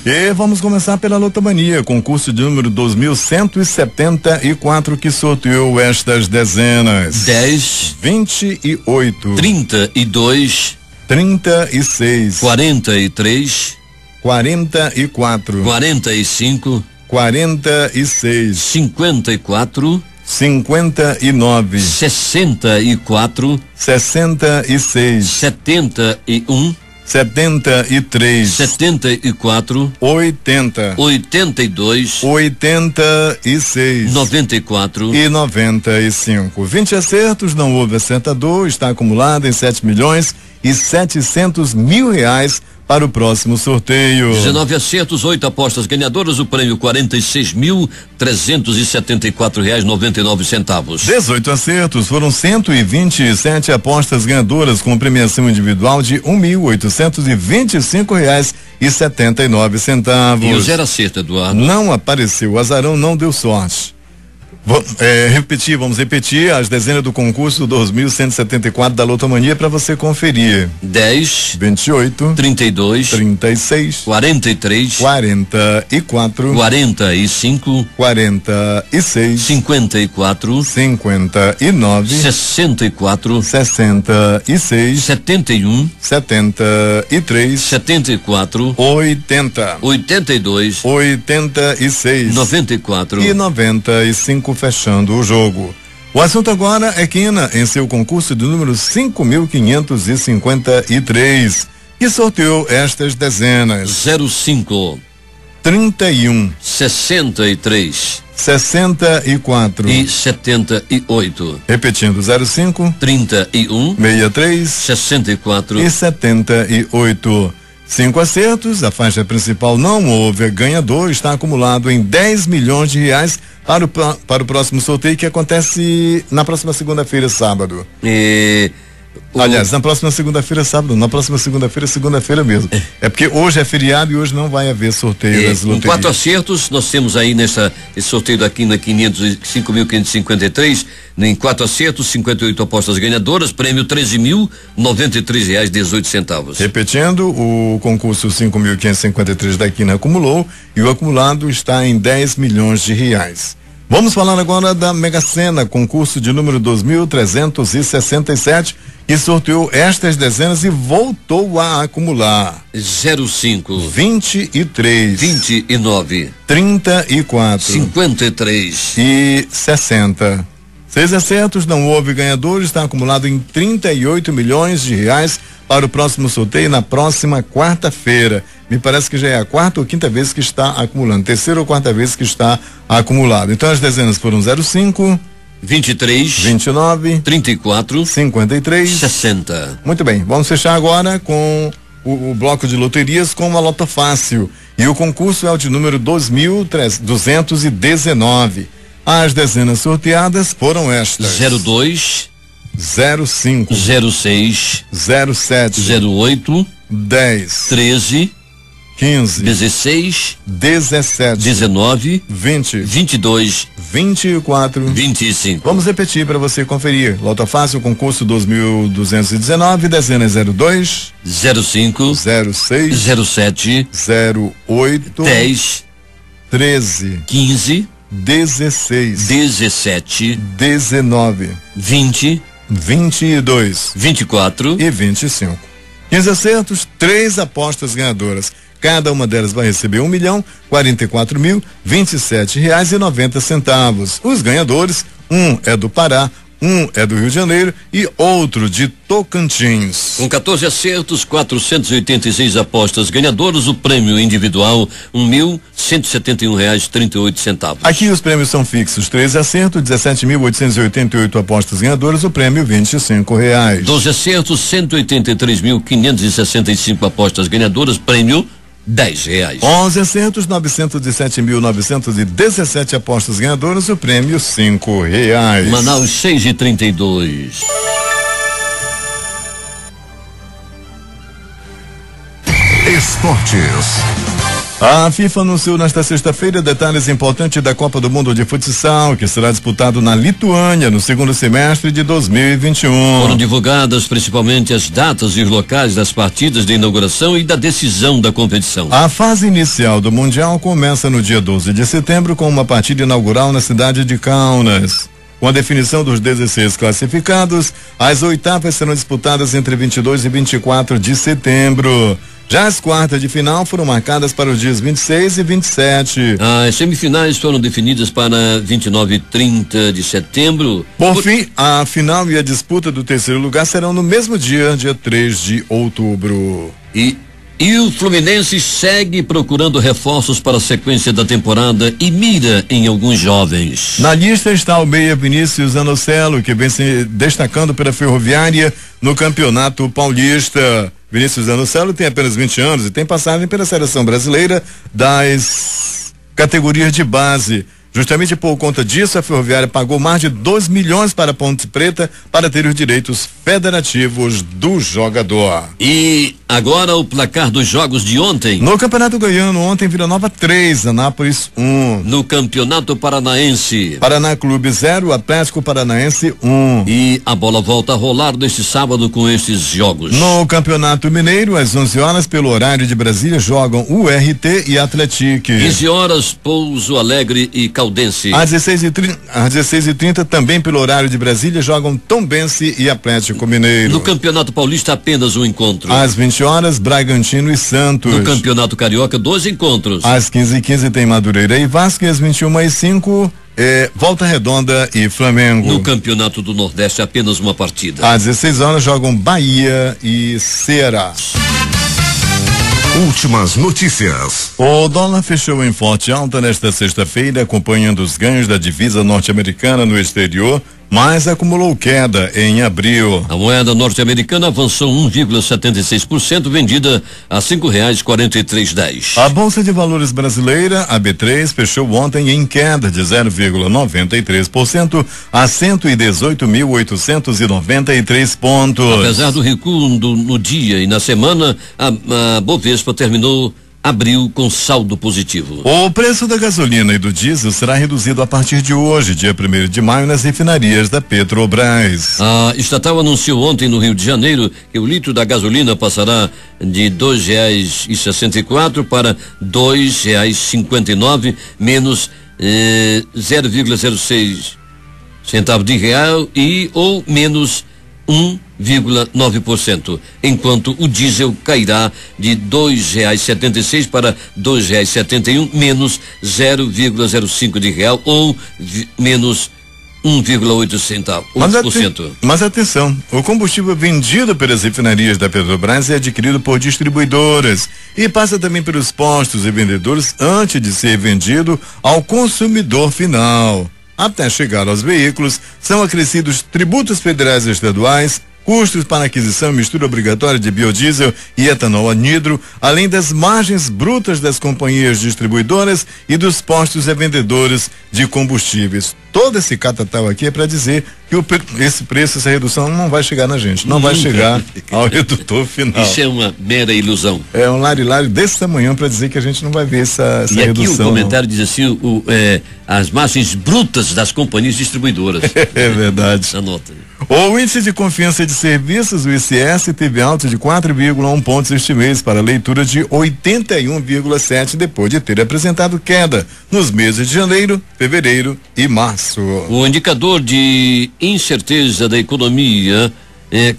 E vamos começar pela Lotomania, concurso de número 2174, que sorteou estas dezenas: 10, 28, 32, 36, 43, 44, 45, 46, 54, 59, 64, 66, 71, 73, 74, 80, 82, 86, 94 e 95. 20 acertos, não houve acertador, está acumulado em 7.700.000 para o próximo sorteio. 19 acertos, 8 apostas ganhadoras, o prêmio R$46.374,99. 18 acertos, foram 127 apostas ganhadoras, com premiação individual de R$1.825,79. E o 0 acerto, Eduardo? Não apareceu, o azarão não deu sorte. Vamos repetir as dezenas do concurso 2174 da Lotomania para você conferir: 10, 28, 32, 36, 43, 44, 45, 46, 54, 59, 64, 66, 71, 73, 74, 80, 82, 86, 94 e 95, fechando o jogo. O assunto agora é quina em seu concurso de número 5.553, que sorteou estas dezenas: 05, 31, 63 64 e 78. Repetindo: 05, 31, 63 64 e 78. 5 acertos, a faixa principal não houve ganhador, está acumulado em R$10 milhões para o próximo sorteio, que acontece na próxima segunda-feira, sábado. Aliás, na próxima segunda-feira, sábado, na próxima segunda-feira, segunda-feira mesmo. É porque hoje é feriado e hoje não vai haver sorteio das loterias. Com 4 acertos, nós temos aí esse sorteio da quina 5.553, em 4 acertos, 58 apostas ganhadoras, prêmio R$13.093,18. Repetindo, o concurso 5.553 da quina acumulou e o acumulado está em R$10 milhões. Vamos falar agora da Mega Sena, concurso de número 2.367, que sorteou estas dezenas e voltou a acumular: 05, 23, 29, 34, 53 e 60. 6 acertos, não houve ganhador, está acumulado em R$38 milhões para o próximo sorteio na próxima quarta-feira. Me parece que já é a quarta ou quinta vez que está acumulando, terceira ou quarta vez que está acumulado. Então as dezenas foram 05, 23, 29, 34, 53, 60. Muito bem, vamos fechar agora com o bloco de loterias com uma Loto Fácil. E o concurso é o de número 2.219. As dezenas sorteadas foram estas: 02, 05 06 07 08 10 13 15 16 17 19 20 22 24 25. Vamos repetir para você conferir. Loto Fácil, concurso 2219, dezenas 02 05 06 07 08 10 13 15 16 17 19 20 22 24 e 25. 15 acertos, 3 apostas ganhadoras. Cada uma delas vai receber R$1.044.027,90. Os ganhadores, um é do Pará, um é do Rio de Janeiro e outro de Tocantins. Com 14 acertos, 486 apostas ganhadoras, o prêmio individual R$1.171,38. Aqui os prêmios são fixos: 13 acertos, 17.888 apostas ganhadoras, o prêmio R$25. 12 acertos, 183.565 apostas ganhadoras, prêmio R$10. 11 acertos, 907.917 apostas ganhadoras, o prêmio R$5. Manaus 6:32. Esportes. A FIFA anunciou nesta sexta-feira detalhes importantes da Copa do Mundo de Futsal, que será disputado na Lituânia no segundo semestre de 2021. Foram divulgadas principalmente as datas e os locais das partidas de inauguração e da decisão da competição. A fase inicial do Mundial começa no dia 12 de setembro com uma partida inaugural na cidade de Kaunas. Com a definição dos 16 classificados, as oitavas serão disputadas entre 22 e 24 de setembro. Já as quartas de final foram marcadas para os dias 26 e 27. As semifinais foram definidas para 29 e 30 de setembro. Por fim, a final e a disputa do terceiro lugar serão no mesmo dia 3 de outubro. E o Fluminense segue procurando reforços para a sequência da temporada e mira em alguns jovens. Na lista está o meia Vinícius Anocelo, que vem se destacando pela Ferroviária no Campeonato Paulista. Vinícius Anocelo tem apenas 20 anos e tem passagem pela seleção brasileira das categorias de base. Justamente por conta disso, a Ferroviária pagou mais de 2 milhões para a Ponte Preta para ter os direitos federativos do jogador. E agora o placar dos jogos de ontem. No Campeonato Goiano, ontem Vila Nova 3, Anápolis 1. No Campeonato Paranaense. Paraná Clube 0, Atlético Paranaense 1. E a bola volta a rolar neste sábado com estes jogos. No Campeonato Mineiro, às 11 horas, pelo horário de Brasília, jogam URT e Atlético. 15 horas, Pouso Alegre e Caldense. Às 16h30, também pelo horário de Brasília, jogam Tombense e Atlético Mineiro. No Campeonato Paulista, apenas um encontro. Às 20 horas, Bragantino e Santos. No Campeonato Carioca, 2 encontros. Às 15h15 tem Madureira e Vasco, e às 21h05 Volta Redonda e Flamengo. No Campeonato do Nordeste, apenas uma partida. Às 16 horas jogam Bahia e Ceará. Últimas notícias. O dólar fechou em forte alta nesta sexta-feira, acompanhando os ganhos da divisa norte-americana no exterior, mas acumulou queda em abril. A moeda norte-americana avançou 1,76%, vendida a R$5,43. A Bolsa de Valores brasileira, a B3, fechou ontem em queda de 0,93% a 118.893 pontos. Apesar do recuo no dia e na semana, a Bovespa terminou abril com saldo positivo. O preço da gasolina e do diesel será reduzido a partir de hoje, dia 1º de maio, nas refinarias da Petrobras. A estatal anunciou ontem no Rio de Janeiro que o litro da gasolina passará de R$2,64 para R$2,59, menos 0,06 centavo de real ou menos 1,9%, enquanto o diesel cairá de R$2,76 para R$2,71, menos 0,05 de real ou menos 1,8 centavos. Mas atenção, o combustível vendido pelas refinarias da Petrobras é adquirido por distribuidoras e passa também pelos postos e vendedores antes de ser vendido ao consumidor final. Até chegar aos veículos, são acrescidos tributos federais e estaduais, custos para aquisição e mistura obrigatória de biodiesel e etanol anidro, além das margens brutas das companhias distribuidoras e dos postos e vendedores de combustíveis. Todo esse catatal aqui é para dizer que esse preço, essa redução não vai chegar na gente, não vai chegar ao redutor final. Isso é uma mera ilusão. É um lari-lari desse tamanho para dizer que a gente não vai ver essa e redução. E aqui o comentário diz assim, as margens brutas das companhias distribuidoras. É verdade. Anota. O índice de confiança de serviços, o ICS, teve alta de 4,1 pontos este mês para a leitura de 81,7 depois de ter apresentado queda nos meses de janeiro, fevereiro e março. O indicador de incerteza da economia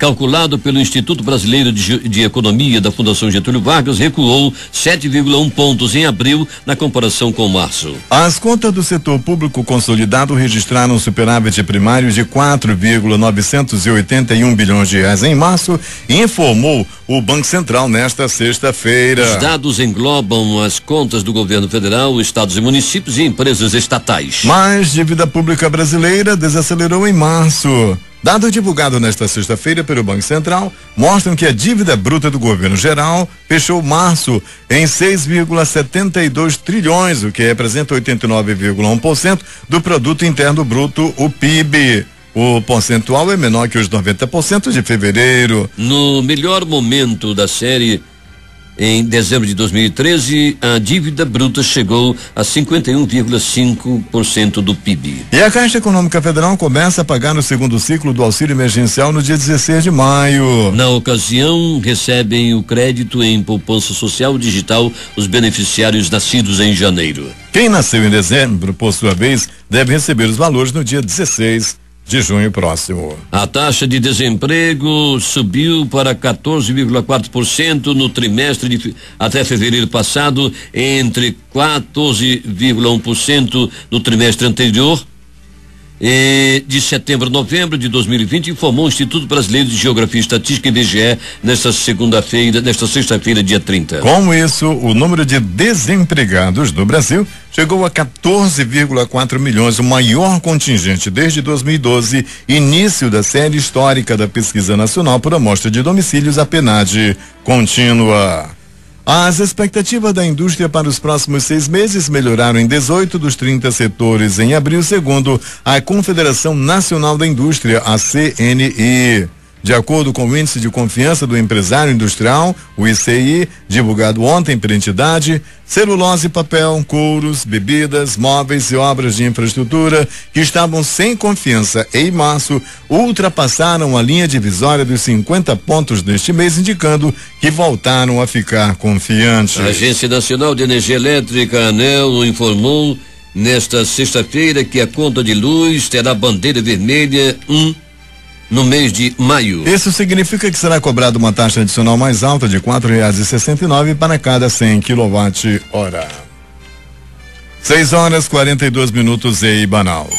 calculado pelo Instituto Brasileiro de Economia da Fundação Getúlio Vargas recuou 7,1 pontos em abril na comparação com março. As contas do setor público consolidado registraram um superávit primário de 4,981 bilhões de reais em março, informou o Banco Central nesta sexta-feira. Os dados englobam as contas do governo federal, estados e municípios e empresas estatais. Mas dívida pública brasileira desacelerou em março. Dados divulgados nesta sexta-feira pelo Banco Central mostram que a dívida bruta do governo geral fechou março em 6,72 trilhões, o que representa 89,1% do produto interno bruto, o PIB. O percentual é menor que os 90% de fevereiro. No melhor momento da série, em dezembro de 2013, a dívida bruta chegou a 51,5% do PIB. E a Caixa Econômica Federal começa a pagar o segundo ciclo do auxílio emergencial no dia 16 de maio. Na ocasião, recebem o crédito em poupança social digital os beneficiários nascidos em janeiro. Quem nasceu em dezembro, por sua vez, deve receber os valores no dia 16 de junho próximo. A taxa de desemprego subiu para 14,4% no trimestre até fevereiro passado, entre 14,1% no trimestre anterior. De setembro a novembro de 2020, informou o Instituto Brasileiro de Geografia e Estatística, IBGE, nesta sexta-feira, dia 30. Com isso, o número de desempregados do Brasil chegou a 14,4 milhões, o maior contingente desde 2012, início da série histórica da Pesquisa Nacional por Amostra de Domicílios, a PNAD contínua. As expectativas da indústria para os próximos 6 meses melhoraram em 18 dos 30 setores em abril, segundo a Confederação Nacional da Indústria, a CNI. De acordo com o Índice de Confiança do Empresário Industrial, o ICI, divulgado ontem pela entidade, celulose e papel, couros, bebidas, móveis e obras de infraestrutura que estavam sem confiança em março ultrapassaram a linha divisória dos 50 pontos neste mês, indicando que voltaram a ficar confiantes. A Agência Nacional de Energia Elétrica, ANEEL, informou nesta sexta-feira que a conta de luz terá bandeira vermelha no mês de maio. Isso significa que será cobrada uma taxa adicional mais alta de R$4,69 para cada 100 kWh. 6h42 em Manaus.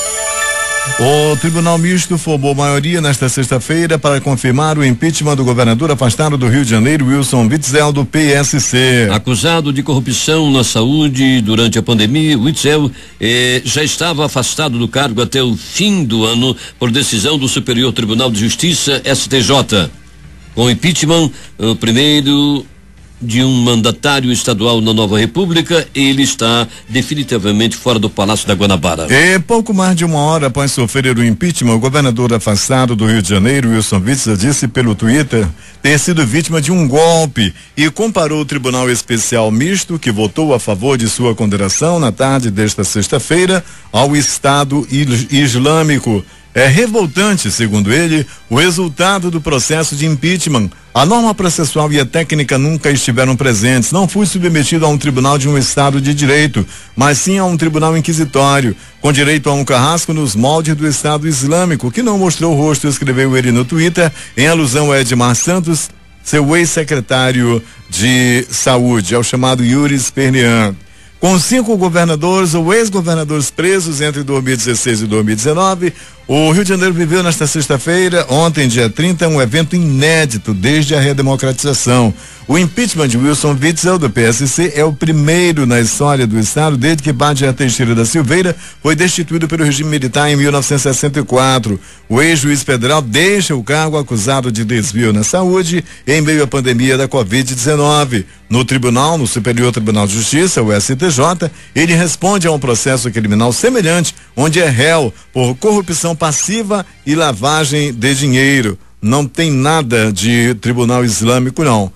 O Tribunal Misto formou maioria nesta sexta-feira para confirmar o impeachment do governador afastado do Rio de Janeiro, Wilson Witzel, do PSC. Acusado de corrupção na saúde durante a pandemia, Witzel já estava afastado do cargo até o fim do ano por decisão do Superior Tribunal de Justiça, STJ. Com o impeachment, o primeiro de um mandatário estadual na nova república, ele está definitivamente fora do Palácio da Guanabara. E pouco mais de uma hora após sofrer o impeachment, o governador afastado do Rio de Janeiro, Wilson Witzel, disse pelo Twitter ter sido vítima de um golpe e comparou o Tribunal Especial Misto, que votou a favor de sua condenação na tarde desta sexta-feira, ao Estado Islâmico. É revoltante, segundo ele, o resultado do processo de impeachment. A norma processual e a técnica nunca estiveram presentes. Não fui submetido a um tribunal de um Estado de direito, mas sim a um tribunal inquisitório, com direito a um carrasco nos moldes do Estado Islâmico, que não mostrou o rosto, escreveu ele no Twitter, em alusão a Edmar Santos, seu ex-secretário de Saúde, ao chamado Yuri Spernian. Com 5 governadores ou ex-governadores presos entre 2016 e 2019, o Rio de Janeiro viveu nesta sexta-feira, ontem, dia 30, um evento inédito desde a redemocratização. O impeachment de Wilson Witzel, do PSC, é o primeiro na história do Estado desde que Badger Teixeira da Silveira foi destituído pelo regime militar em 1964. O ex-juiz federal deixa o cargo acusado de desvio na saúde em meio à pandemia da Covid-19. No tribunal, no Superior Tribunal de Justiça, o STJ, ele responde a um processo criminal semelhante, onde é réu por corrupção passiva e lavagem de dinheiro. Não tem nada de tribunal islâmico, não.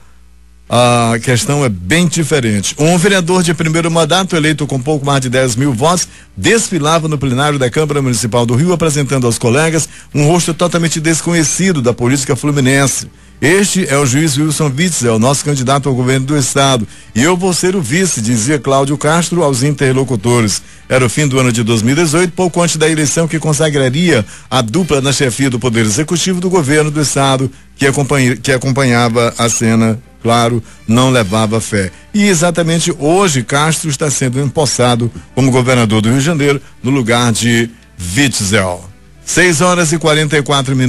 A questão é bem diferente. Um vereador de primeiro mandato, eleito com pouco mais de 10 mil votos, desfilava no plenário da Câmara Municipal do Rio, apresentando aos colegas um rosto totalmente desconhecido da política fluminense. Este é o juiz Wilson Witzel, nosso candidato ao governo do estado. E eu vou ser o vice, dizia Cláudio Castro aos interlocutores. Era o fim do ano de 2018, pouco antes da eleição que consagraria a dupla na chefia do Poder Executivo do governo do estado, que acompanhava a cena. Claro, não levava fé. E exatamente hoje Castro está sendo empossado como governador do Rio de Janeiro no lugar de Witzel. 6h44 em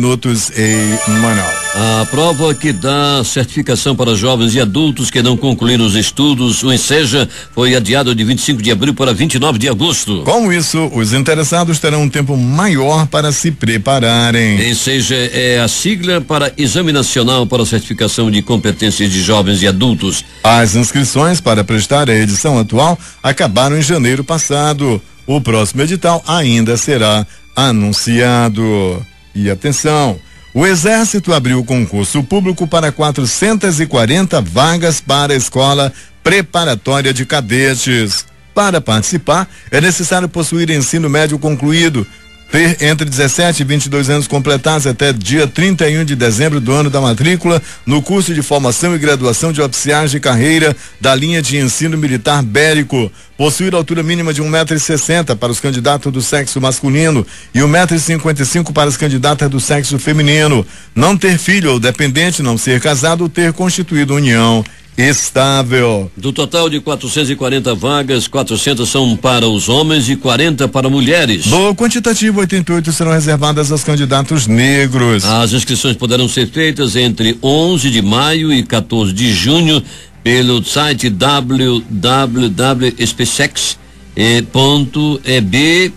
Manaus. A prova que dá certificação para jovens e adultos que não concluíram os estudos, o Enseja, foi adiado de 25 de abril para 29 de agosto. Com isso, os interessados terão um tempo maior para se prepararem. Enseja é a sigla para Exame Nacional para a Certificação de Competências de Jovens e Adultos. As inscrições para prestar a edição atual acabaram em janeiro passado. O próximo edital ainda será anunciado. E atenção, o Exército abriu concurso público para 440 vagas para a Escola Preparatória de Cadetes. Para participar, é necessário possuir ensino médio concluído, ter entre 17 e 22 anos completados até dia 31 de dezembro do ano da matrícula no curso de formação e graduação de oficiais de carreira da linha de ensino militar bélico, possuir altura mínima de 1,60 m para os candidatos do sexo masculino e 1,55 m para as candidatas do sexo feminino, não ter filho ou dependente, não ser casado ou ter constituído união estável. Do total de 440 vagas, 400 são para os homens e 40 para mulheres. Do quantitativo, 88 serão reservadas aos candidatos negros. As inscrições poderão ser feitas entre 11 de maio e 14 de junho pelo site www.spesex.eb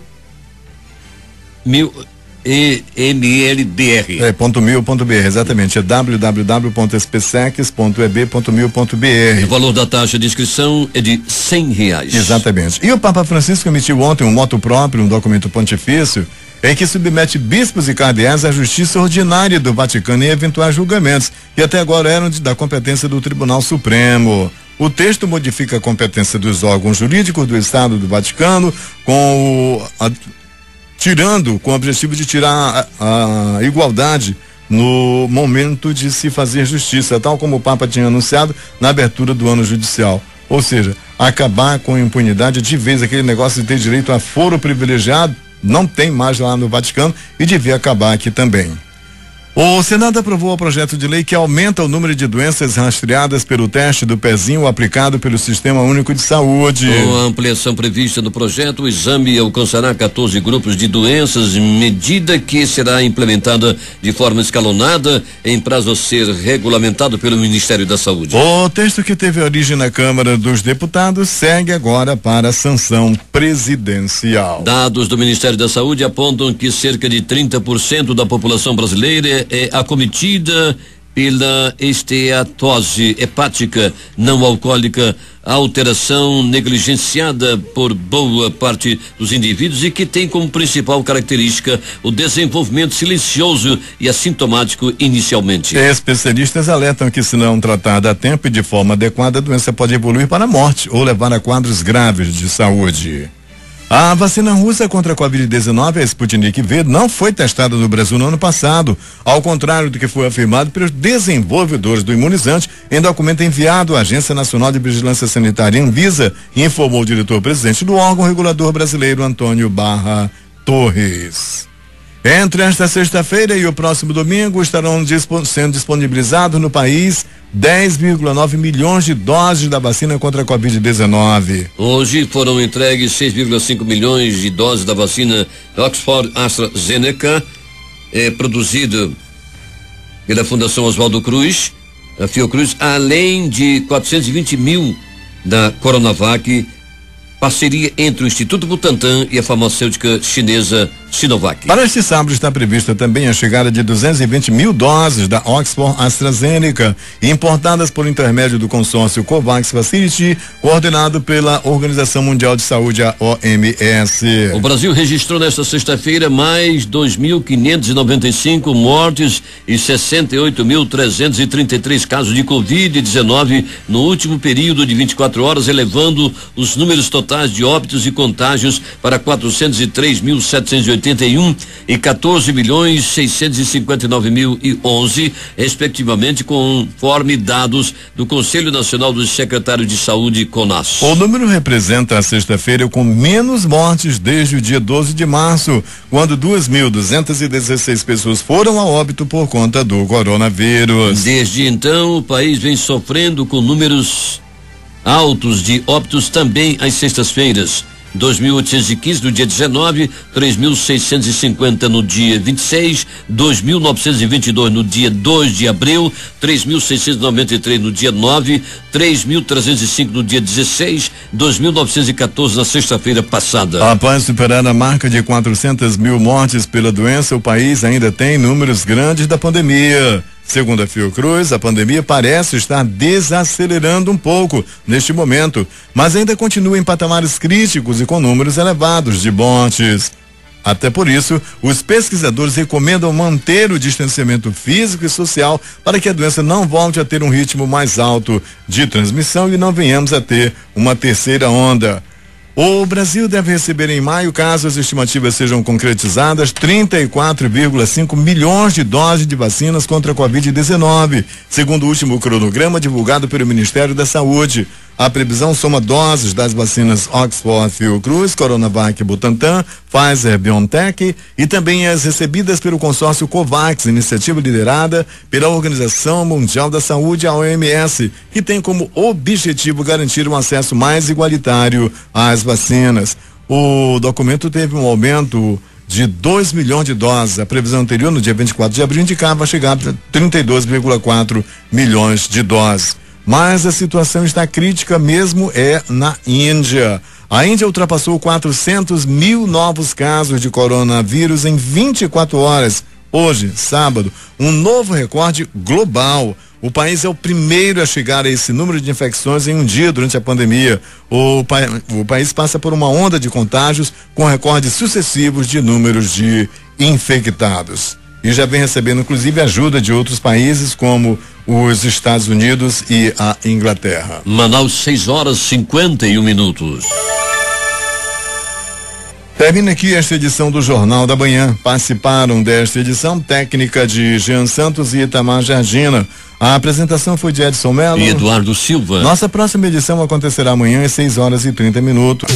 EMLBR. .mil.br, exatamente, é www.espesex.eb.mil.br. O valor da taxa de inscrição é de R$100. Exatamente. E o Papa Francisco emitiu ontem um motu próprio, um documento pontifício, em que submete bispos e cardeais à justiça ordinária do Vaticano em eventuais julgamentos, que até agora eram da competência do Tribunal Supremo. O texto modifica a competência dos órgãos jurídicos do Estado do Vaticano, tirando com o objetivo de tirar a igualdade no momento de se fazer justiça, tal como o Papa tinha anunciado na abertura do ano judicial. Ou seja, acabar com a impunidade de vez, aquele negócio de ter direito a foro privilegiado, não tem mais lá no Vaticano e devia acabar aqui também. O Senado aprovou o projeto de lei que aumenta o número de doenças rastreadas pelo teste do pezinho aplicado pelo Sistema Único de Saúde. Com a ampliação prevista no projeto, o exame alcançará 14 grupos de doenças, medida que será implementada de forma escalonada em prazo a ser regulamentado pelo Ministério da Saúde. O texto, que teve origem na Câmara dos Deputados, segue agora para a sanção presidencial. Dados do Ministério da Saúde apontam que cerca de 30% da população brasileira é acometida pela esteatose hepática não alcoólica, alteração negligenciada por boa parte dos indivíduos e que tem como principal característica o desenvolvimento silencioso e assintomático inicialmente. Especialistas alertam que, se não tratada a tempo e de forma adequada, a doença pode evoluir para a morte ou levar a quadros graves de saúde. A vacina russa contra a Covid-19, a Sputnik V, não foi testada no Brasil no ano passado, ao contrário do que foi afirmado pelos desenvolvedores do imunizante em documento enviado à Agência Nacional de Vigilância Sanitária, Anvisa, informou o diretor-presidente do órgão regulador brasileiro, Antônio Barra Torres. Entre esta sexta-feira e o próximo domingo estarão sendo disponibilizados no país 10,9 milhões de doses da vacina contra a Covid-19. Hoje foram entregues 6,5 milhões de doses da vacina Oxford AstraZeneca, produzida pela Fundação Oswaldo Cruz, a Fiocruz, além de 420 mil da Coronavac, Parceria entre o Instituto Butantan e a farmacêutica chinesa Sinovac. Para este sábado está prevista também a chegada de 220 mil doses da Oxford AstraZeneca, importadas por intermédio do consórcio COVAX Facility, coordenado pela Organização Mundial de Saúde, a OMS. O Brasil registrou nesta sexta-feira mais 2.595 mortes e 68.333 casos de Covid-19 no último período de 24 horas, elevando os números totais de óbitos e contágios para 403.781 e 14.659.011, respectivamente, conforme dados do Conselho Nacional dos Secretários de Saúde, CONAS. O número representa a sexta-feira com menos mortes desde o dia 12 de março, quando 2.216 pessoas foram a óbito por conta do coronavírus. Desde então, o país vem sofrendo com números altos de óbitos também às sextas-feiras. 2.815 no dia 19, 3.650 no dia 26, 2.922 no dia 2 de abril, 3.693 no dia 9, 3.305 no dia 16, 2.914 na sexta-feira passada. Após superar a marca de 400 mil mortes pela doença, o país ainda tem números grandes da pandemia. Segundo a Fiocruz, a pandemia parece estar desacelerando um pouco neste momento, mas ainda continua em patamares críticos e com números elevados de mortes. Até por isso, os pesquisadores recomendam manter o distanciamento físico e social para que a doença não volte a ter um ritmo mais alto de transmissão e não venhamos a ter uma terceira onda. O Brasil deve receber em maio, caso as estimativas sejam concretizadas, 34,5 milhões de doses de vacinas contra a Covid-19, segundo o último cronograma divulgado pelo Ministério da Saúde. A previsão soma doses das vacinas Oxford, Fiocruz, Coronavac, Butantan, Pfizer, BioNTech e também as recebidas pelo consórcio COVAX, iniciativa liderada pela Organização Mundial da Saúde, a OMS, que tem como objetivo garantir um acesso mais igualitário às vacinas. O documento teve um aumento de 2 milhões de doses. A previsão anterior, no dia 24 de abril, indicava a chegada de 32,4 milhões de doses. Mas a situação está crítica mesmo na Índia. A Índia ultrapassou 400 mil novos casos de coronavírus em 24 horas. Hoje, sábado, um novo recorde global. O país é o primeiro a chegar a esse número de infecções em um dia durante a pandemia. O país passa por uma onda de contágios com recordes sucessivos de números de infectados. E já vem recebendo, inclusive, ajuda de outros países, como os Estados Unidos e a Inglaterra. Manaus, 6h51. Termina aqui esta edição do Jornal da Manhã. Participaram desta edição técnica de Jean Santos e Itamar Jardina. A apresentação foi de Edson Mello e Eduardo Silva. Nossa próxima edição acontecerá amanhã às 6h30.